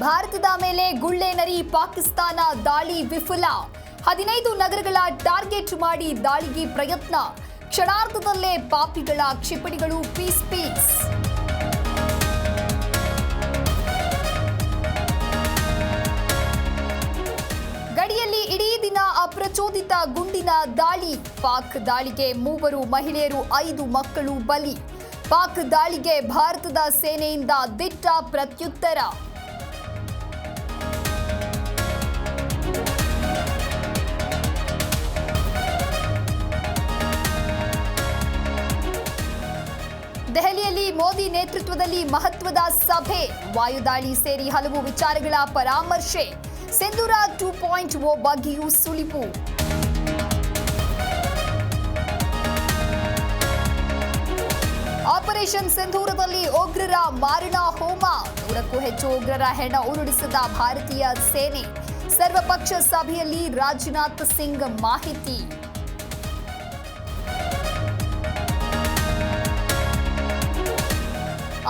ಭಾರತದ ಮೇಲೆ ಗುಳ್ಳೆನರಿ ಪಾಕಿಸ್ತಾನ ದಾಳಿ ವಿಫಲ. 15 ನಗರಗಳ ಟಾರ್ಗೆಟ್ ಮಾಡಿ ದಾಳಿಗೆ ಪ್ರಯತ್ನ. ಕ್ಷಣಾರ್ಧದಲ್ಲೇ ಪಾಪಿಗಳ ಕ್ಷಿಪಣಿಗಳು ಪೀಸ್. ಗಡಿಯಲ್ಲಿ ಇಡೀ ದಿನ ಅಪ್ರಚೋದಿತ ಗುಂಡಿನ ದಾಳಿ. ಪಾಕ್ ದಾಳಿಗೆ 3 ಮಹಿಳೆಯರು 5 ಮಕ್ಕಳು ಬಲಿ. ಪಾಕ್ ದಾಳಿಗೆ ಭಾರತದ ಸೇನೆಯಿಂದ ದಿಟ್ಟ ಪ್ರತ್ಯುತ್ತರ. ದೆಹಲಿಯಲ್ಲಿ ಮೋದಿ ನೇತೃತ್ವದಲ್ಲಿ ಮಹತ್ವದ ಸಭೆ. ವಾಯುದಾಳಿ ಸೇರಿ ಹಲವು ವಿಚಾರಗಳ ಪರಾಮರ್ಶೆ. ಸಿಂಧೂರ 2.0 ಬಗ್ಗೆಯೂ ಸುಳಿವು. ಆಪರೇಷನ್ ಸಿಂಧೂರದಲ್ಲಿ ಉಗ್ರರ ಮಾರಣ ಹೋಮ. 100ಕ್ಕೂ ಹೆಚ್ಚು ಉಗ್ರರ ಹೆಣ ಉರುಳಿಸಿದ ಭಾರತೀಯ ಸೇನೆ. ಸರ್ವಪಕ್ಷ ಸಭೆಯಲ್ಲಿ ರಾಜನಾಥ್ ಸಿಂಗ್ ಮಾಹಿತಿ.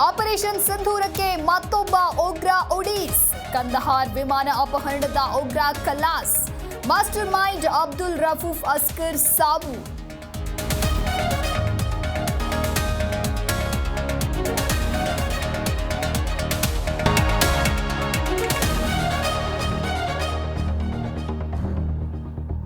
ಆಪರೇಷನ್ ಸಿಂಧೂರಕ್ಕೆ ಮತ್ತೊಬ್ಬ ಉಗ್ರ ಒಡೀಸ್. ಕಂದಹಾರ್ ವಿಮಾನ ಅಪಹರಣದ ಉಗ್ರ ಖಲಾಸ್. ಮಾಸ್ಟರ್ ಮೈಂಡ್ ಅಬ್ದುಲ್ ರಫೂಫ್ ಅಸ್ಕರ್ ಸಾವು.